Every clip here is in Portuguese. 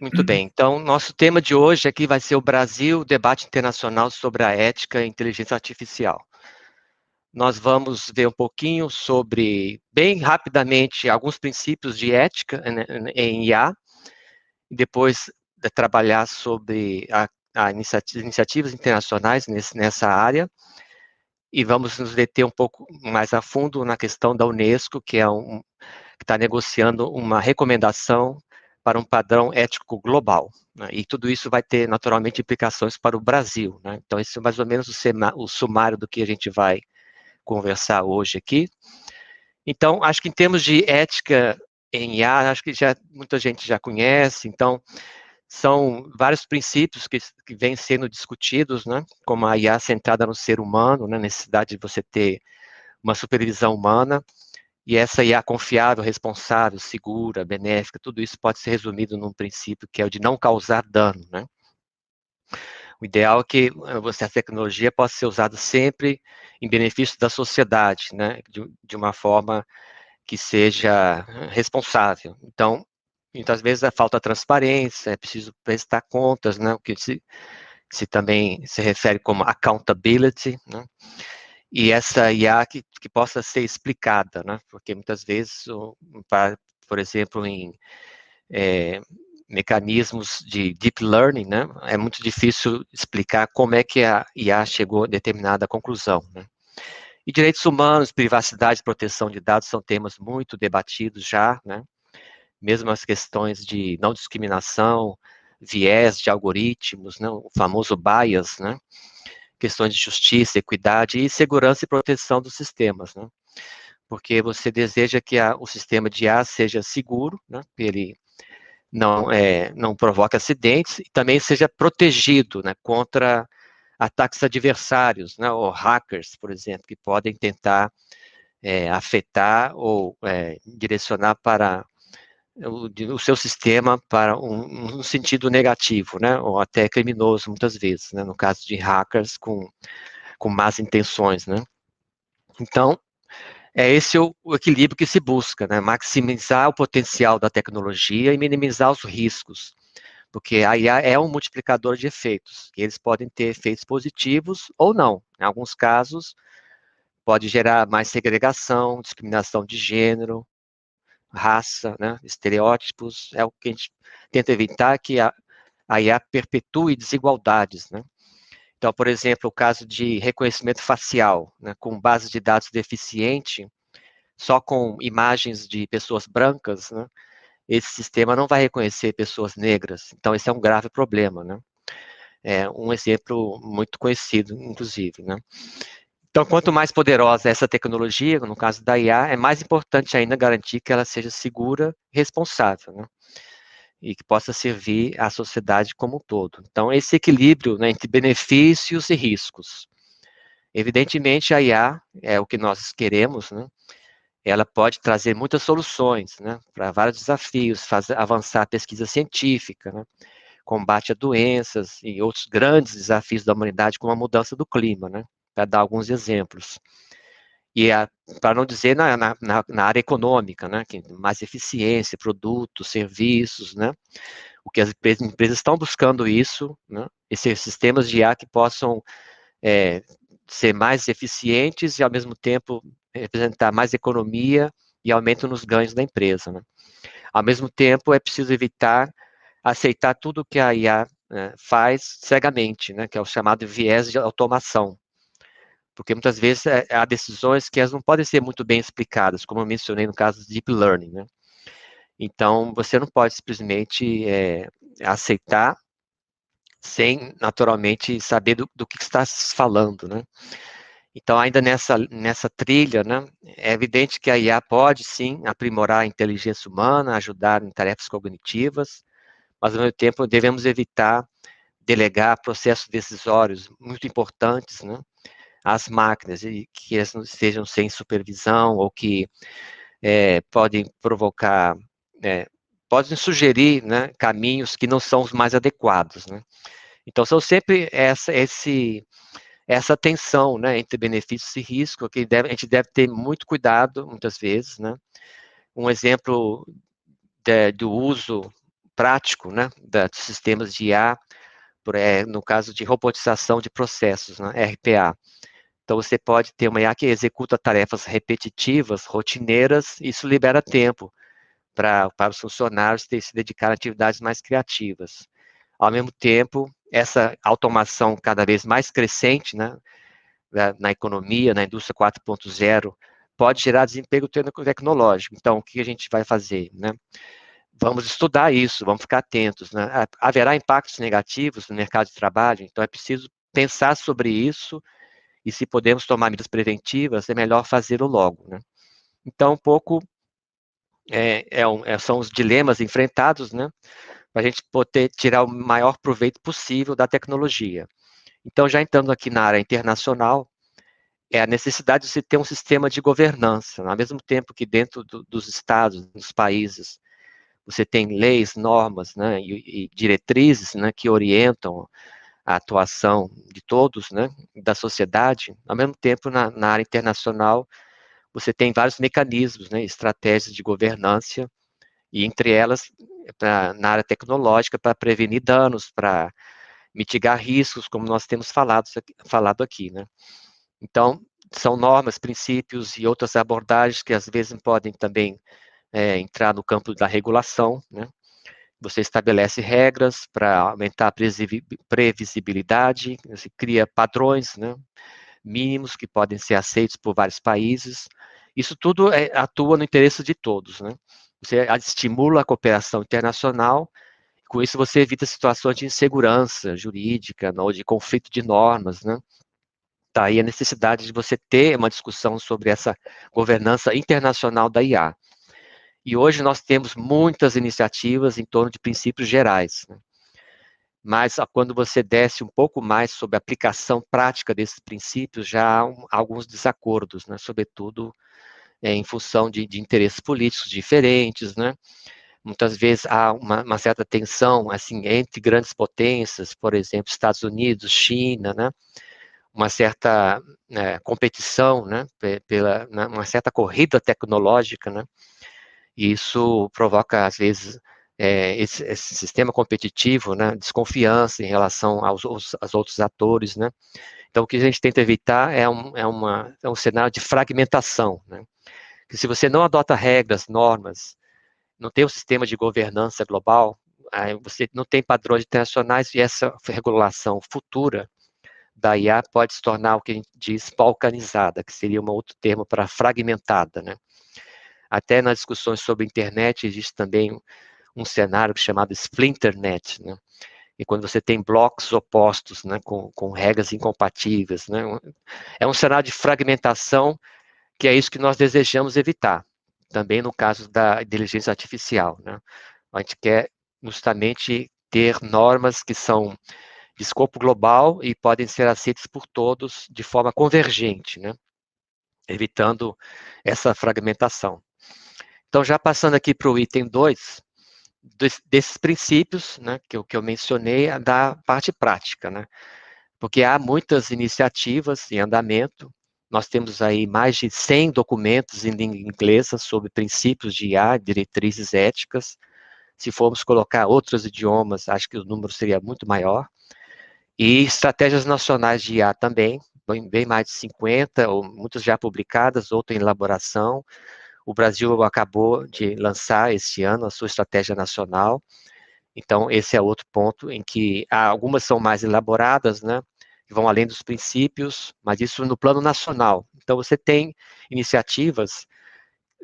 Muito bem. Então, nosso tema de hoje aqui vai ser o Brasil, debate internacional sobre a ética e inteligência artificial. Nós vamos ver um pouquinho sobre, bem rapidamente, alguns princípios de ética em IA, e depois trabalhar sobre iniciativas internacionais nessa área, e vamos nos deter um pouco mais a fundo na questão da Unesco, que está negociando uma recomendação para um padrão ético global, né? E tudo isso vai ter, naturalmente, implicações para o Brasil, né? Então, esse é mais ou menos o sumário do que a gente vai conversar hoje aqui. Então, acho que em termos de ética em IA, acho que muita gente já conhece, então, são vários princípios que vêm sendo discutidos, né? Como a IA centrada no ser humano, né? A necessidade de você ter uma supervisão humana, e essa IA confiável, responsável, segura, benéfica, tudo isso pode ser resumido num princípio que é o de não causar dano, né? O ideal é que a tecnologia possa ser usada sempre em benefício da sociedade, né? De uma forma que seja responsável. Então, muitas vezes a falta de transparência, é preciso prestar contas, né? O que se também se refere como accountability, né? E essa IA que possa ser explicada, né? Porque muitas vezes, por exemplo, em mecanismos de deep learning, né? É muito difícil explicar como é que a IA chegou a determinada conclusão, né? E direitos humanos, privacidade e proteção de dados são temas muito debatidos já, né? Mesmo as questões de não discriminação, viés de algoritmos, né? O famoso bias, né? Questões de justiça, equidade e segurança e proteção dos sistemas, né? Porque você deseja que o sistema de IA seja seguro, né? Que ele não provoque acidentes e também seja protegido, né? Contra ataques adversários, né? Ou hackers, por exemplo, que podem tentar afetar ou direcionar para o seu sistema para um sentido negativo, né? Ou até criminoso, muitas vezes, né? No caso de hackers com más intenções, né? Então, é esse o equilíbrio que se busca, né? Maximizar o potencial da tecnologia e minimizar os riscos, porque a IA é um multiplicador de efeitos, e eles podem ter efeitos positivos ou não. Em alguns casos, pode gerar mais segregação, discriminação de gênero, raça, né? Estereótipos, é o que a gente tenta evitar, que a IA perpetue desigualdades, né? Então, por exemplo, o caso de reconhecimento facial, né, com base de dados deficiente, só com imagens de pessoas brancas, né, esse sistema não vai reconhecer pessoas negras. Então, esse é um grave problema, né? É um exemplo muito conhecido, inclusive, né? Então, quanto mais poderosa essa tecnologia, no caso da IA, é mais importante ainda garantir que ela seja segura e responsável, né? E que possa servir à sociedade como um todo. Então, esse equilíbrio, né, entre benefícios e riscos. Evidentemente, a IA é o que nós queremos, né? Ela pode trazer muitas soluções, né, para vários desafios, avançar a pesquisa científica, né, combate a doenças e outros grandes desafios da humanidade, como a mudança do clima, né, para dar alguns exemplos. E para não dizer na área econômica, né, que mais eficiência, produtos, serviços, né, o que as empresas estão buscando isso, né, esses sistemas de IA que possam ser mais eficientes e, ao mesmo tempo, representar mais economia e aumento nos ganhos da empresa, né? Ao mesmo tempo, é preciso evitar aceitar tudo que a IA faz cegamente, né? Que é o chamado viés de automação. Porque muitas vezes há decisões que elas não podem ser muito bem explicadas, como eu mencionei no caso do Deep Learning, né? Então, você não pode simplesmente aceitar sem, naturalmente, saber do que está se falando, né? Então, ainda nessa trilha, né, é evidente que a IA pode, sim, aprimorar a inteligência humana, ajudar em tarefas cognitivas, mas, ao mesmo tempo, devemos evitar delegar processos decisórios muito importantes, né, às máquinas, e que elas não estejam sem supervisão, ou que podem provocar, podem sugerir, né, caminhos que não são os mais adequados, né. Então, são sempre essa tensão, né, entre benefícios e risco, que a gente deve ter muito cuidado, muitas vezes, né. Um exemplo do uso prático, né, dos sistemas de IA, no caso de robotização de processos, né, RPA. Então, você pode ter uma IA que executa tarefas repetitivas, rotineiras, e isso libera tempo para os funcionários se dedicar a atividades mais criativas. Ao mesmo tempo, essa automação cada vez mais crescente, né, na economia, na indústria 4.0, pode gerar desemprego tecnológico. Então, o que a gente vai fazer, né? Vamos estudar isso, vamos ficar atentos, né? Haverá impactos negativos no mercado de trabalho, então é preciso pensar sobre isso, e se podemos tomar medidas preventivas, é melhor fazê-lo logo, né? Então, um pouco são os dilemas enfrentados, né, para a gente poder tirar o maior proveito possível da tecnologia. Então, já entrando aqui na área internacional, é a necessidade de se ter um sistema de governança, ao mesmo tempo que dentro dos estados, dos países, você tem leis, normas, né, e diretrizes, né, que orientam a atuação de todos, né, da sociedade. Ao mesmo tempo, na área internacional, você tem vários mecanismos, né, estratégias de governança, e entre elas, na área tecnológica, para prevenir danos, para mitigar riscos, como nós temos falado aqui, né. Então, são normas, princípios e outras abordagens que às vezes podem também entrar no campo da regulação, né. Você estabelece regras para aumentar a previsibilidade, você cria padrões, né, mínimos que podem ser aceitos por vários países. Isso tudo atua no interesse de todos, né. Você estimula a cooperação internacional, com isso você evita situações de insegurança jurídica, ou de conflito de normas, né. Daí a necessidade de você ter uma discussão sobre essa governança internacional da IA. E hoje nós temos muitas iniciativas em torno de princípios gerais, né? Mas quando você desce um pouco mais sobre a aplicação prática desses princípios, já há alguns desacordos, né? Sobretudo em função de interesses políticos diferentes, né? Muitas vezes há uma certa tensão assim, entre grandes potências, por exemplo, Estados Unidos, China, né? Uma certa competição, né? Uma certa corrida tecnológica, né? E isso provoca, às vezes, esse sistema competitivo, né, desconfiança em relação aos outros atores, né. Então, o que a gente tenta evitar é um cenário de fragmentação, né. Que se você não adota regras, normas, não tem um sistema de governança global, aí você não tem padrões internacionais, e essa regulação futura da IA pode se tornar o que a gente diz balcanizada, que seria um outro termo para fragmentada, né. Até nas discussões sobre internet existe também um cenário chamado Splinternet, né? E quando você tem blocos opostos, né, com regras incompatíveis, né? É um cenário de fragmentação que é isso que nós desejamos evitar. Também no caso da inteligência artificial, né? A gente quer justamente ter normas que são de escopo global e podem ser aceitas por todos de forma convergente, né? Evitando essa fragmentação. Então, já passando aqui para o item 2, desses princípios, né, que eu mencionei, da parte prática, né, porque há muitas iniciativas em andamento, nós temos aí mais de 100 documentos em língua inglesa sobre princípios de IA, diretrizes éticas. Se formos colocar outros idiomas, acho que o número seria muito maior, e estratégias nacionais de IA também, bem mais de 50, ou muitas já publicadas, outras em elaboração. O Brasil acabou de lançar esse ano a sua estratégia nacional, então esse é outro ponto em que algumas são mais elaboradas, né, que vão além dos princípios, mas isso no plano nacional. Então você tem iniciativas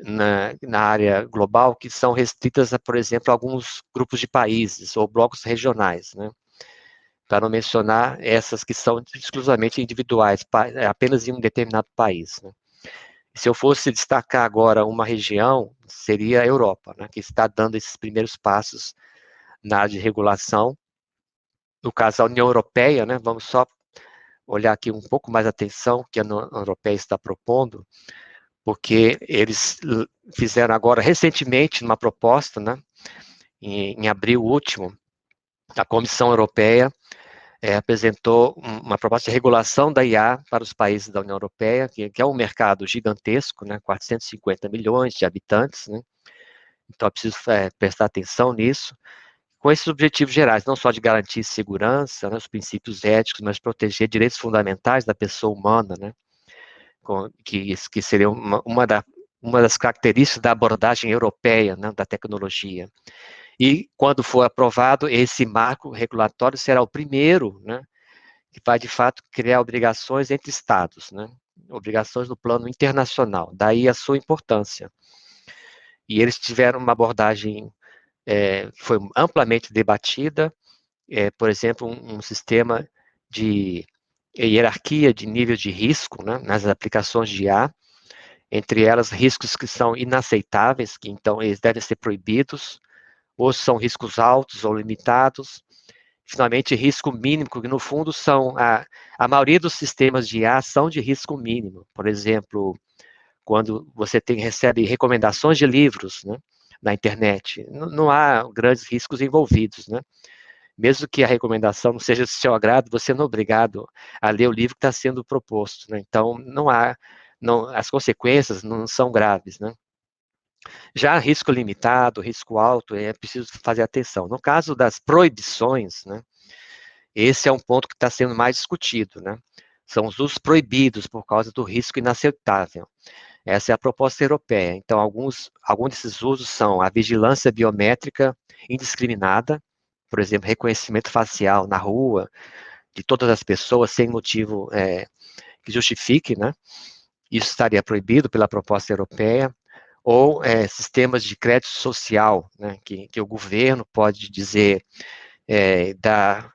na área global que são restritas a, por exemplo, alguns grupos de países ou blocos regionais, né, para não mencionar essas que são exclusivamente individuais, apenas em um determinado país, né. Se eu fosse destacar agora uma região, seria a Europa, né, que está dando esses primeiros passos na área de regulação. No caso, a União Europeia, né, vamos só olhar aqui um pouco mais a atenção que a União Europeia está propondo, porque eles fizeram agora, recentemente, uma proposta, né, em abril último, a Comissão Europeia apresentou uma proposta de regulação da IA para os países da União Europeia, que é um mercado gigantesco, né, 450 milhões de habitantes, né, então é preciso prestar atenção nisso. com esses objetivos gerais, não só de garantir segurança, né, os princípios éticos, mas proteger direitos fundamentais da pessoa humana, né, que seria uma das características da abordagem europeia, né, da tecnologia. E, quando for aprovado, esse marco regulatório será o primeiro, né, que vai, de fato, criar obrigações entre Estados, né, obrigações no plano internacional, daí a sua importância. E eles tiveram uma abordagem que foi amplamente debatida, por exemplo, um sistema de hierarquia de nível de risco, né, nas aplicações de IA, entre elas riscos que são inaceitáveis, que então eles devem ser proibidos, ou são riscos altos ou limitados. Finalmente, risco mínimo, que no fundo são a maioria dos sistemas de IA são de risco mínimo. Por exemplo, quando você recebe recomendações de livros, né, na internet, não há grandes riscos envolvidos, né? Mesmo que a recomendação não seja do seu agrado, você não é obrigado a ler o livro que está sendo proposto, né? Então, as consequências não são graves, né? Já risco limitado, risco alto, é preciso fazer atenção. No caso das proibições, né, esse é um ponto que está sendo mais discutido, né? São os usos proibidos por causa do risco inaceitável. Essa é a proposta europeia. Então, alguns desses usos são a vigilância biométrica indiscriminada, por exemplo, reconhecimento facial na rua, de todas as pessoas, sem motivo que justifique, né? Isso estaria proibido pela proposta europeia. Ou sistemas de crédito social, né, que o governo pode dizer, dar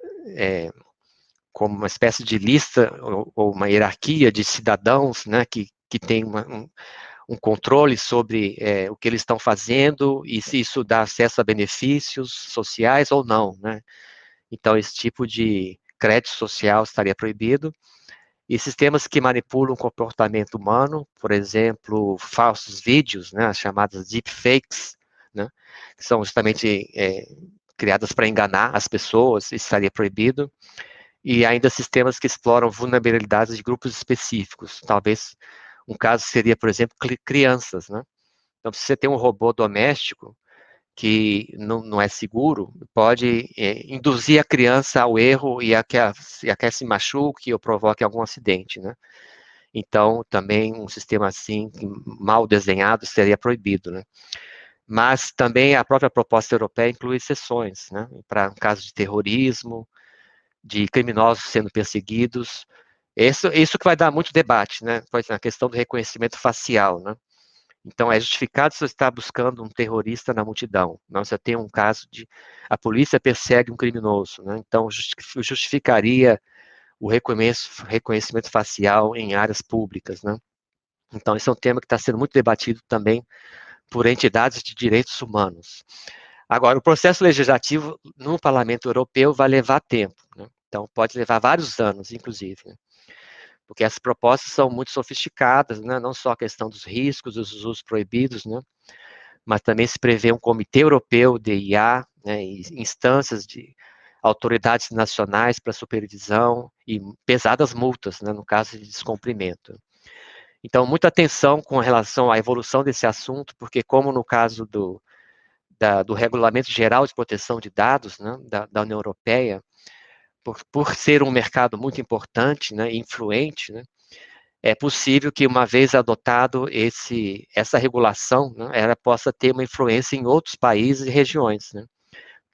como uma espécie de lista ou uma hierarquia de cidadãos, né, que tem um controle sobre o que eles estão fazendo e se isso dá acesso a benefícios sociais ou não, né? Então, esse tipo de crédito social estaria proibido. E sistemas que manipulam o comportamento humano, por exemplo, falsos vídeos, né, as chamadas deepfakes, né, que são justamente criadas para enganar as pessoas, isso estaria proibido. E ainda sistemas que exploram vulnerabilidades de grupos específicos. Talvez um caso seria, por exemplo, crianças, né? Então, se você tem um robô doméstico que não é seguro, pode induzir a criança ao erro e a que se machuque ou provoque algum acidente, né? Então, também um sistema assim, mal desenhado, seria proibido, né? Mas também a própria proposta europeia inclui exceções, né? Para casos de terrorismo, de criminosos sendo perseguidos. Isso que vai dar muito debate, né? A questão do reconhecimento facial, né? Então, é justificado se você está buscando um terrorista na multidão. Não, você tem um caso de a polícia persegue um criminoso, né? Então, justificaria o reconhecimento facial em áreas públicas, né? Então, esse é um tema que está sendo muito debatido também por entidades de direitos humanos. Agora, o processo legislativo no Parlamento Europeu vai levar tempo, né? Então, pode levar vários anos, inclusive, né? Porque as propostas são muito sofisticadas, né? Não só a questão dos riscos, dos usos proibidos, né? Mas também se prevê um comitê europeu de IA, né? E instâncias de autoridades nacionais para supervisão e pesadas multas, né? No caso de descumprimento. Então, muita atenção com relação à evolução desse assunto, porque como no caso do Regulamento Geral de Proteção de Dados, né, da União Europeia, por ser um mercado muito importante, né, influente, né, é possível que, uma vez adotado essa regulação, né, ela possa ter uma influência em outros países e regiões, né,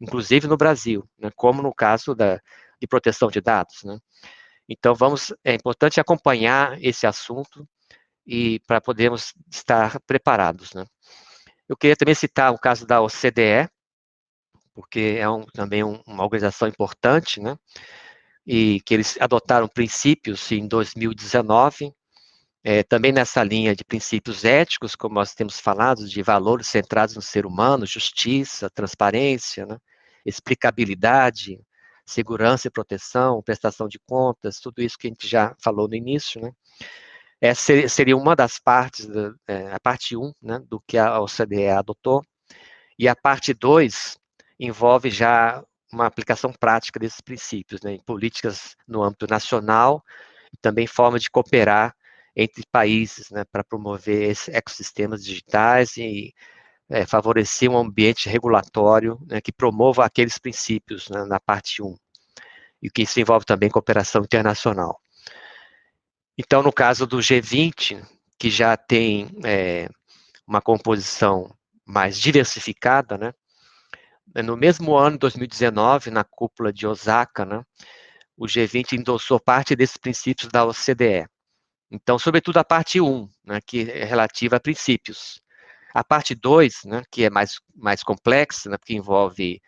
inclusive no Brasil, né, como no caso de proteção de dados, né. Então, é importante acompanhar esse assunto e para podermos estar preparados, né. Eu queria também citar o caso da OCDE, porque é também uma organização importante, né, e que eles adotaram princípios em 2019, também nessa linha de princípios éticos, como nós temos falado, de valores centrados no ser humano, justiça, transparência, né, explicabilidade, segurança e proteção, prestação de contas, tudo isso que a gente já falou no início, né. Essa seria uma das partes, a parte 1, né, do que a OCDE adotou, e a parte 2 envolve já uma aplicação prática desses princípios, né, em políticas no âmbito nacional, e também forma de cooperar entre países, né, para promover esses ecossistemas digitais e favorecer um ambiente regulatório, né, que promova aqueles princípios, né, na parte 1, e que isso envolve também cooperação internacional. Então, no caso do G20, que já tem uma composição mais diversificada, né, no mesmo ano, 2019, na cúpula de Osaka, né, o G20 endossou parte desses princípios da OCDE. Então, sobretudo a parte 1, né, que é relativa a princípios. A parte 2, né, que é mais complexa, né, porque envolve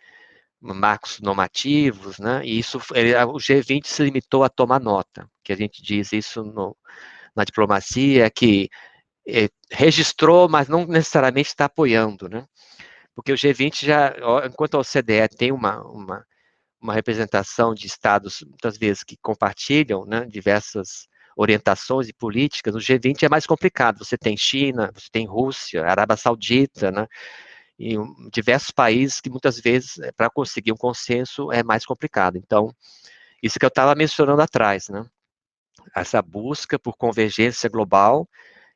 marcos normativos, né, e isso, o G20 se limitou a tomar nota, que a gente diz isso na diplomacia, que registrou, mas não necessariamente está apoiando, né, porque o G20 já, enquanto a OCDE tem uma representação de estados, muitas vezes, que compartilham, né, diversas orientações e políticas, o G20 é mais complicado. Você tem China, você tem Rússia, Arábia Saudita, né, e diversos países que muitas vezes, para conseguir um consenso, é mais complicado. Então, isso que eu estava mencionando atrás, né, essa busca por convergência global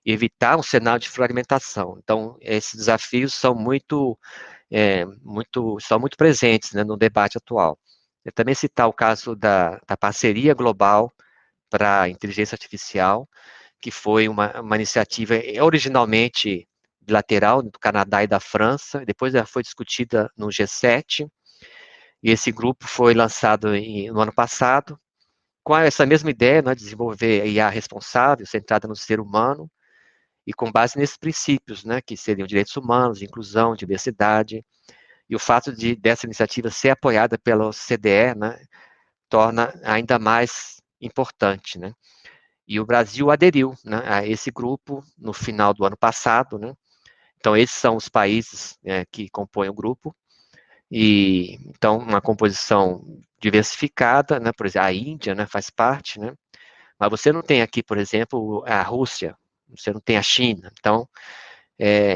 e evitar um cenário de fragmentação. Então, esses desafios são são muito presentes, né, no debate atual. Eu também citar o caso da parceria global para a inteligência artificial, que foi uma iniciativa originalmente bilateral do Canadá e da França, depois ela foi discutida no G7, e esse grupo foi lançado no ano passado, com essa mesma ideia, né, de desenvolver a IA responsável, centrada no ser humano, e com base nesses princípios, né, que seriam direitos humanos, inclusão, diversidade, e o fato dessa iniciativa ser apoiada pela OCDE, né, torna ainda mais importante, né? E o Brasil aderiu, né, a esse grupo no final do ano passado, né? Então, esses são os países, que compõem o grupo, e então uma composição diversificada, né? Por exemplo, a Índia, né, faz parte, né? Mas você não tem aqui, por exemplo, a Rússia, você não tem a China. Então,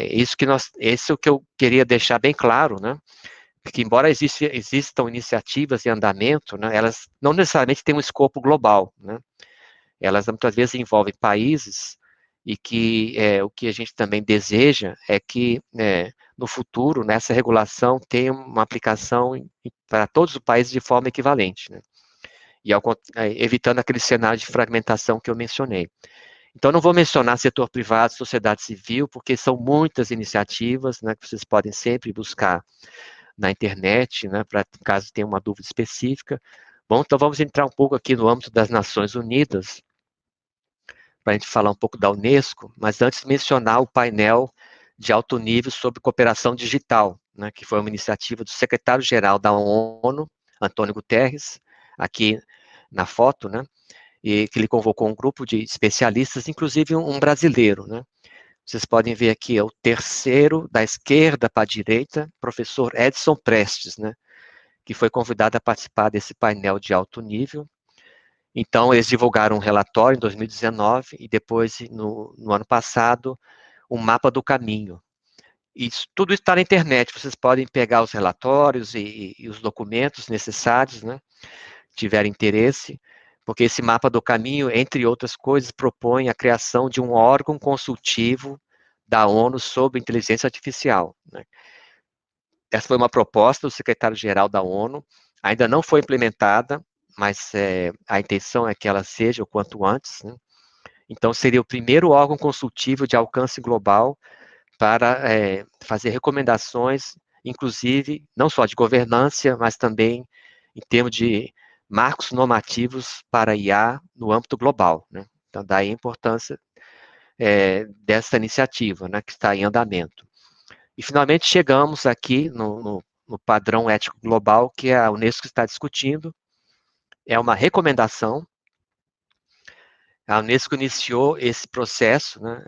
isso que eu queria deixar bem claro, né? Porque embora existam iniciativas em andamento, né, elas não necessariamente têm um escopo global, né? Elas muitas vezes envolvem países e que o que a gente também deseja é que no futuro, nessa regulação, tenha uma aplicação para todos os países de forma equivalente, né? E evitando aquele cenário de fragmentação que eu mencionei. Então, não vou mencionar setor privado, sociedade civil, porque são muitas iniciativas, né, que vocês podem sempre buscar na internet, né, para caso tenha uma dúvida específica. Bom, então vamos entrar um pouco aqui no âmbito das Nações Unidas, para a gente falar um pouco da Unesco, mas antes mencionar o painel de alto nível sobre cooperação digital, né, que foi uma iniciativa do secretário-geral da ONU, Antônio Guterres, aqui na foto, né, e que ele convocou um grupo de especialistas, inclusive um brasileiro, né. Vocês podem ver aqui, é o terceiro da esquerda para a direita, professor Edson Prestes, né, que foi convidado a participar desse painel de alto nível. Então, eles divulgaram um relatório em 2019 e depois, no ano passado, um mapa do caminho. Tudo está na internet, vocês podem pegar os relatórios e os documentos necessários, né, se tiverem interesse, porque esse mapa do caminho, entre outras coisas, propõe a criação de um órgão consultivo da ONU sobre inteligência artificial, né. Essa foi uma proposta do secretário-geral da ONU, ainda não foi implementada, mas a intenção é que ela seja o quanto antes, né? Então, seria o primeiro órgão consultivo de alcance global para fazer recomendações, inclusive, não só de governança, mas também em termos de marcos normativos para IA no âmbito global, né? Então, daí a importância dessa iniciativa, né, que está em andamento. E, finalmente, chegamos aqui no padrão ético global que a Unesco está discutindo. É uma recomendação. A Unesco iniciou esse processo, né,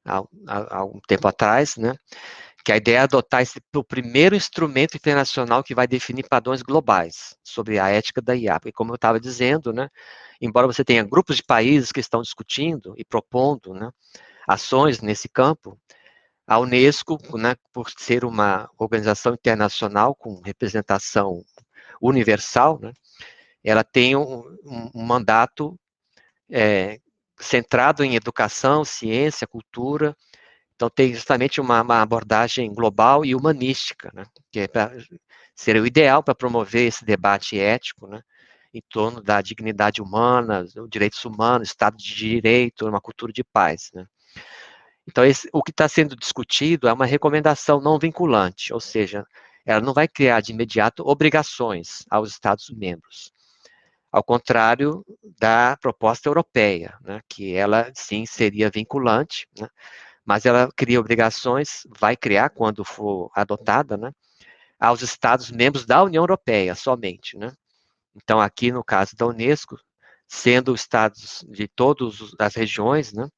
há um tempo atrás, né, que a ideia é adotar o primeiro instrumento internacional que vai definir padrões globais sobre a ética da IA. Porque, como eu estava dizendo, né, embora você tenha grupos de países que estão discutindo e propondo, né, ações nesse campo, a Unesco, né, por ser uma organização internacional com representação universal, né, ela tem um mandato centrado em educação, ciência, cultura, Então, tem justamente uma abordagem global e humanística, né, que seria o ideal para promover esse debate ético, né, em torno da dignidade humana, os direitos humanos, Estado de Direito, uma cultura de paz, né. Então, o que está sendo discutido é uma recomendação não vinculante, ou seja, ela não vai criar de imediato obrigações aos Estados-membros, ao contrário da proposta europeia, né, que ela sim seria vinculante, né, mas ela cria obrigações, vai criar quando for adotada, né, aos Estados-membros da União Europeia somente, né. Então, aqui no caso da Unesco, sendo Estados de todas as regiões, né,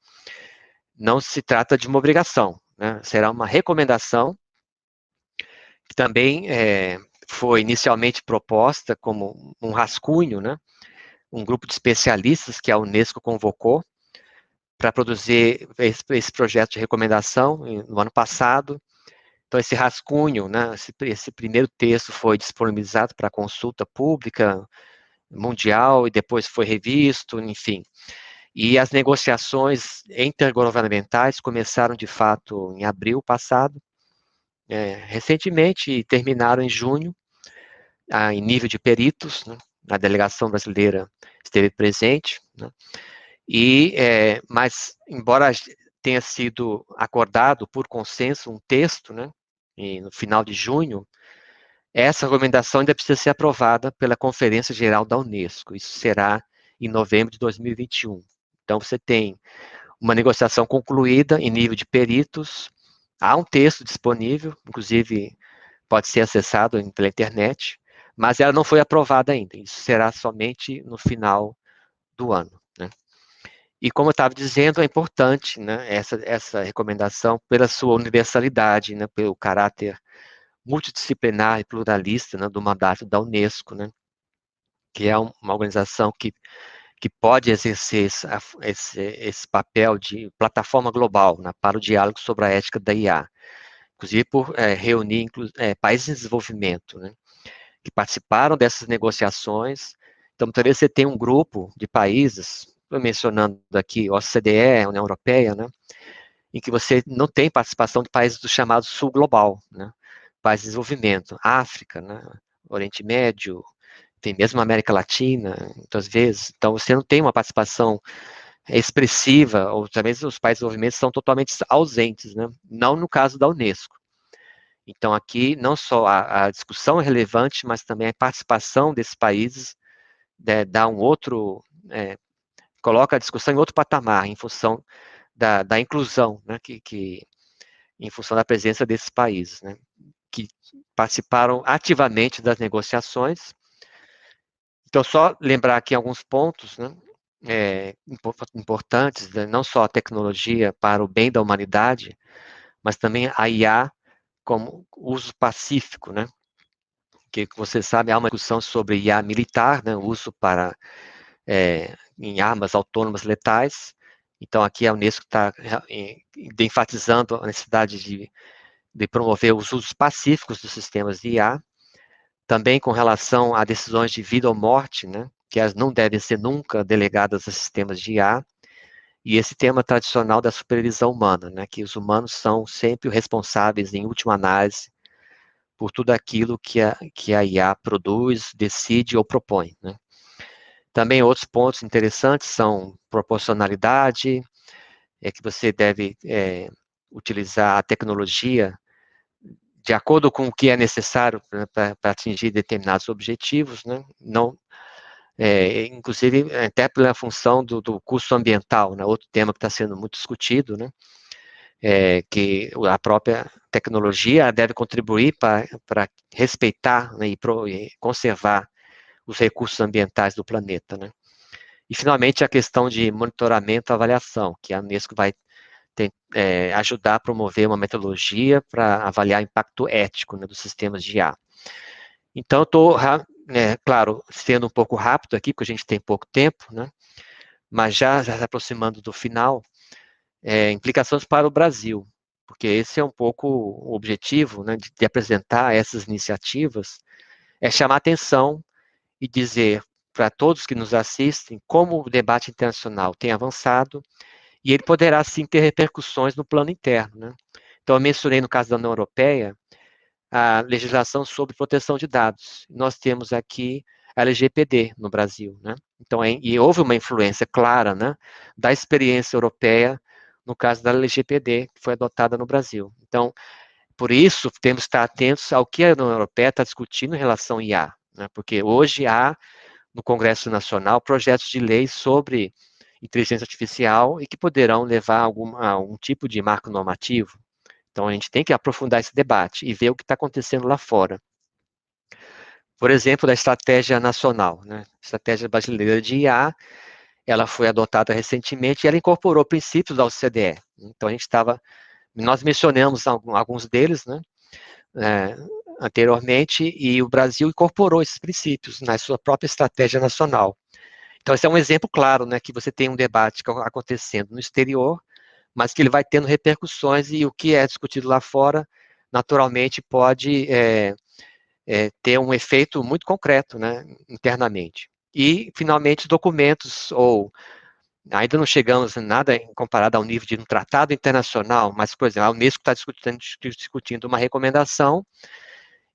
não se trata de uma obrigação, né, será uma recomendação, que também foi inicialmente proposta como um rascunho, né, um grupo de especialistas que a Unesco convocou para produzir esse projeto de recomendação no ano passado. Então, esse rascunho, né, esse primeiro texto foi disponibilizado para consulta pública mundial e depois foi revisto, enfim. E as negociações intergovernamentais começaram, de fato, em abril passado, recentemente, e terminaram em junho, em nível de peritos, né, a delegação brasileira esteve presente, né, mas, embora tenha sido acordado por consenso um texto, né, no final de junho, essa recomendação ainda precisa ser aprovada pela Conferência Geral da Unesco. Isso será em novembro de 2021. Então, você tem uma negociação concluída em nível de peritos, há um texto disponível, inclusive pode ser acessado pela internet, mas ela não foi aprovada ainda. Isso será somente no final do ano, né? E como eu estava dizendo, é importante, né, essa recomendação pela sua universalidade, né, pelo caráter multidisciplinar e pluralista, né, do mandato da Unesco, né, que é uma organização que pode exercer esse papel de plataforma global, né, para o diálogo sobre a ética da IA, inclusive por reunir países em desenvolvimento, né, que participaram dessas negociações. Então, talvez você tenha um grupo de países, estou mencionando aqui OCDE, União Europeia, né, em que você não tem participação de países do chamado Sul Global, né, países de desenvolvimento, África, né, Oriente Médio, tem mesmo a América Latina, muitas vezes. Então, você não tem uma participação expressiva, ou talvez os países de desenvolvimento são totalmente ausentes, né, não no caso da Unesco. Então, aqui, não só a discussão é relevante, mas também a participação desses países dá um outro, coloca a discussão em outro patamar, em função da inclusão, né, em função da presença desses países, né, que participaram ativamente das negociações. Então, só lembrar aqui alguns pontos, né, importantes, né, não só a tecnologia para o bem da humanidade, mas também a IA como uso pacífico, né, que você sabe, há uma discussão sobre IA militar, né, uso em armas autônomas letais. Então, aqui a Unesco está enfatizando a necessidade de promover os usos pacíficos dos sistemas de IA, também com relação a decisões de vida ou morte, né, que elas não devem ser nunca delegadas a sistemas de IA, e esse tema tradicional da supervisão humana, né, que os humanos são sempre responsáveis, em última análise, por tudo aquilo que a IA produz, decide ou propõe, né. Também outros pontos interessantes são proporcionalidade, que você deve utilizar a tecnologia de acordo com o que é necessário para atingir determinados objetivos, né? Não, inclusive até pela função do custo ambiental, né? Outro tema que está sendo muito discutido, né? Que a própria tecnologia deve contribuir para respeitar, né, e conservar os recursos ambientais do planeta, né? E, finalmente, a questão de monitoramento e avaliação, que a Unesco vai ajudar a promover uma metodologia para avaliar o impacto ético, né, dos sistemas de IA. Então, eu estou, claro, sendo um pouco rápido aqui, porque a gente tem pouco tempo, né, mas já se aproximando do final, implicações para o Brasil, porque esse é um pouco o objetivo, né, de apresentar essas iniciativas, é chamar atenção e dizer para todos que nos assistem como o debate internacional tem avançado e ele poderá, sim, ter repercussões no plano interno, né? Então, eu mencionei no caso da União Europeia, a legislação sobre proteção de dados. Nós temos aqui a LGPD no Brasil, né? Então, e houve uma influência clara, né, da experiência europeia no caso da LGPD, que foi adotada no Brasil. Então, por isso, temos que estar atentos ao que a União Europeia está discutindo em relação ao IA, né? Porque hoje há, no Congresso Nacional, projetos de lei sobre inteligência artificial e que poderão levar a algum tipo de marco normativo. Então, a gente tem que aprofundar esse debate e ver o que está acontecendo lá fora. Por exemplo, da estratégia nacional, né? Estratégia brasileira de IA, ela foi adotada recentemente e ela incorporou princípios da OCDE. Então, nós mencionamos alguns deles, né, é, anteriormente, e o Brasil incorporou esses princípios na sua própria estratégia nacional. Então, esse é um exemplo claro, né, que você tem um debate acontecendo no exterior, mas que ele vai tendo repercussões e o que é discutido lá fora, naturalmente, pode ter um efeito muito concreto, né, internamente. E, finalmente, documentos, ou ainda não chegamos a nada comparado ao nível de um tratado internacional, mas, por exemplo, a Unesco está discutindo uma recomendação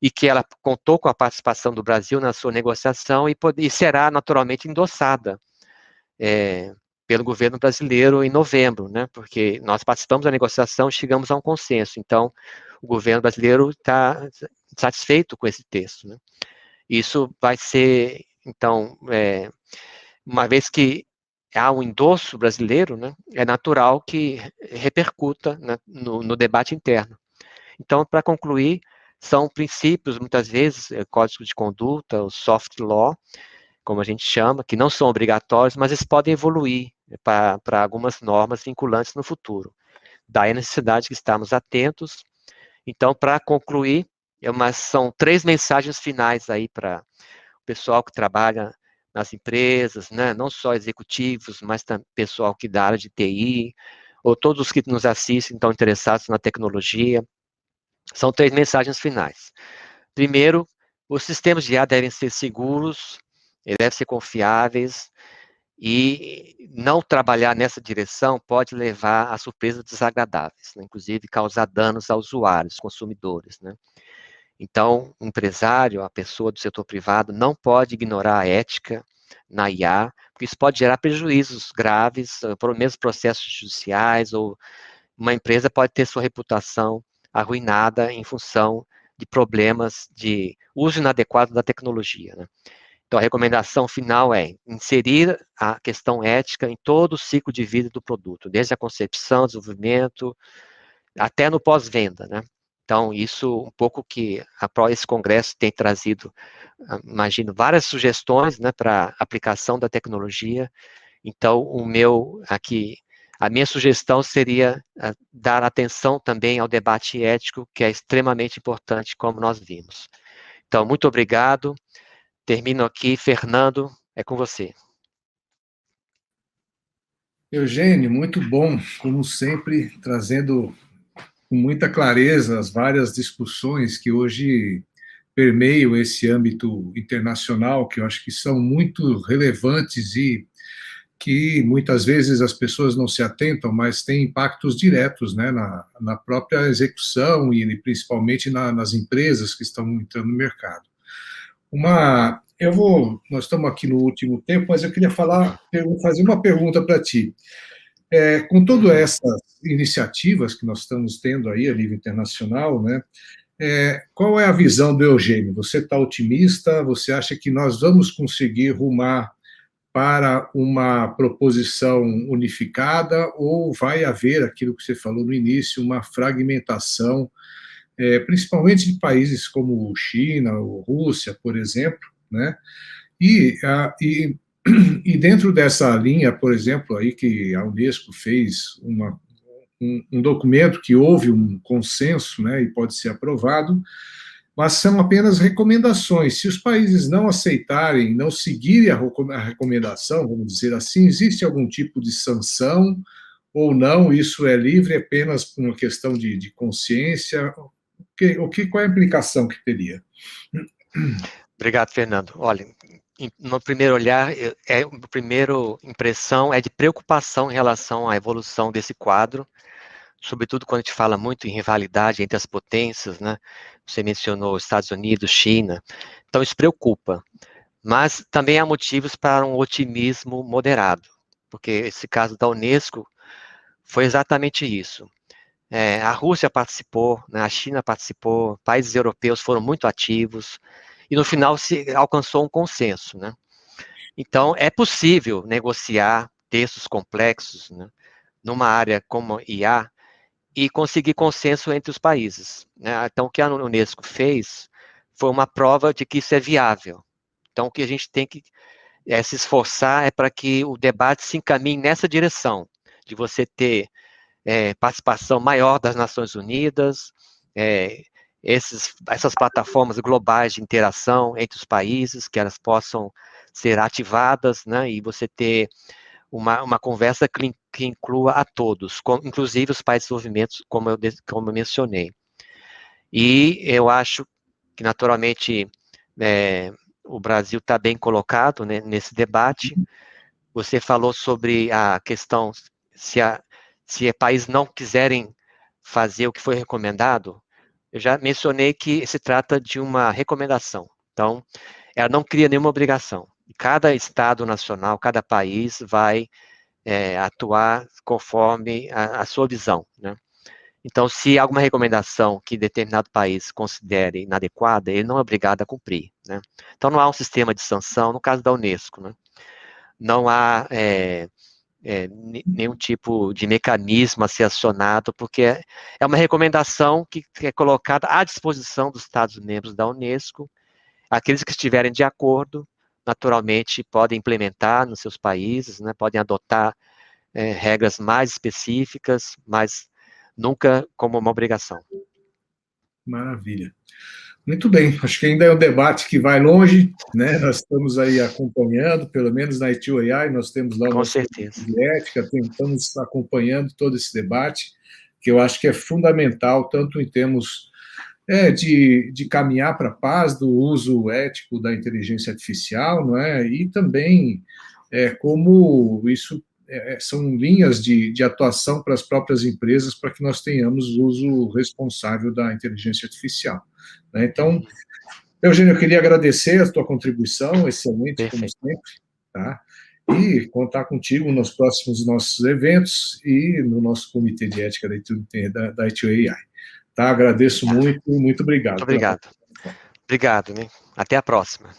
e que ela contou com a participação do Brasil na sua negociação e será naturalmente endossada pelo governo brasileiro em novembro, né? Porque nós participamos da negociação e chegamos a um consenso. Então, o governo brasileiro está satisfeito com esse texto, né? Isso vai ser, então, uma vez que há um endosso brasileiro, né, é natural que repercuta, né, no debate interno. Então, para concluir, são princípios, muitas vezes, código de conduta, o soft law, como a gente chama, que não são obrigatórios, mas eles podem evoluir para algumas normas vinculantes no futuro. Daí a necessidade de estarmos atentos. Então, para concluir, são 3 mensagens finais aí para o pessoal que trabalha nas empresas, né? Não só executivos, mas também pessoal que da área de TI, ou todos os que nos assistem estão interessados na tecnologia. São 3 mensagens finais. Primeiro, os sistemas de IA devem ser seguros, eles devem ser confiáveis, e não trabalhar nessa direção pode levar a surpresas desagradáveis, né? Inclusive causar danos aos usuários, consumidores, né? Então, o empresário, a pessoa do setor privado, não pode ignorar a ética na IA, porque isso pode gerar prejuízos graves, por mesmo processos judiciais, ou uma empresa pode ter sua reputação arruinada em função de problemas de uso inadequado da tecnologia, né? Então, a recomendação final é inserir a questão ética em todo o ciclo de vida do produto, desde a concepção, desenvolvimento, até no pós-venda, né? Então, isso um pouco que esse congresso tem trazido, imagino, várias sugestões, né, para aplicação da tecnologia. Então, a minha sugestão seria dar atenção também ao debate ético, que é extremamente importante, como nós vimos. Então, muito obrigado. Termino aqui. Fernando, é com você. Eugênio, muito bom, como sempre, trazendo com muita clareza as várias discussões que hoje permeiam esse âmbito internacional, que eu acho que são muito relevantes e que muitas vezes as pessoas não se atentam, mas têm impactos diretos, né, na própria execução e principalmente nas empresas que estão entrando no mercado. Nós estamos aqui no último tempo, mas eu queria fazer uma pergunta para ti. Com todas essas iniciativas que nós estamos tendo aí a nível internacional, né, qual é a visão do Eugênio? Você está otimista? Você acha que nós vamos conseguir rumar para uma proposição unificada ou vai haver aquilo que você falou no início, uma fragmentação, principalmente de países como China ou Rússia, por exemplo, né? E, e, e dentro dessa linha, por exemplo, aí que a Unesco fez um documento que houve um consenso, né, e pode ser aprovado, mas são apenas recomendações. Se os países não aceitarem, não seguirem a recomendação, vamos dizer assim, existe algum tipo de sanção ou não? Isso é livre, é apenas uma questão de consciência? Qual é a implicação que teria? Obrigado, Fernando. Olha, no primeiro olhar, a primeira impressão é de preocupação em relação à evolução desse quadro, sobretudo quando a gente fala muito em rivalidade entre as potências, né? Você mencionou Estados Unidos, China, então isso preocupa. Mas também há motivos para um otimismo moderado, porque esse caso da Unesco foi exatamente isso. A Rússia participou, né, a China participou, países europeus foram muito ativos, e no final se alcançou um consenso, né? Então, é possível negociar textos complexos, né, numa área como IA e conseguir consenso entre os países, né? Então, o que a Unesco fez foi uma prova de que isso é viável. Então, o que a gente tem que se esforçar é para que o debate se encaminhe nessa direção, de você ter participação maior das Nações Unidas, essas plataformas globais de interação entre os países, que elas possam ser ativadas, né, e você ter uma conversa que inclua a todos, inclusive os países de desenvolvimento, como eu mencionei. E eu acho que, naturalmente, o Brasil está bem colocado, né, nesse debate. Você falou sobre a questão, se países não quiserem fazer o que foi recomendado, eu já mencionei que se trata de uma recomendação. Então, ela não cria nenhuma obrigação. Cada Estado nacional, cada país vai atuar conforme a sua visão, né? Então, se alguma recomendação que determinado país considere inadequada, ele não é obrigado a cumprir, né? Então, não há um sistema de sanção, no caso da Unesco, né? Não há nenhum tipo de mecanismo a ser acionado, porque é uma recomendação que é colocada à disposição dos Estados-membros da Unesco. Aqueles que estiverem de acordo, naturalmente, podem implementar nos seus países, né? Podem adotar regras mais específicas, mas nunca como uma obrigação. Maravilha. Muito bem, acho que ainda é um debate que vai longe, né? Nós estamos aí acompanhando, pelo menos na I2AI, nós temos lá o Com nosso certeza. comitê de ética, estamos acompanhando todo esse debate, que eu acho que é fundamental, tanto em termos de caminhar para a paz, do uso ético da inteligência artificial, não é? E também como isso são linhas de atuação para as próprias empresas para que nós tenhamos uso responsável da inteligência artificial. Né? Então, Eugênio, eu queria agradecer a tua contribuição, excelente, como Perfeito. sempre, tá? E contar contigo nos próximos nossos eventos e no nosso comitê de ética da I2AI. Tá? Agradeço muito, muito obrigado. Muito obrigado. Obrigado, né? Até a próxima.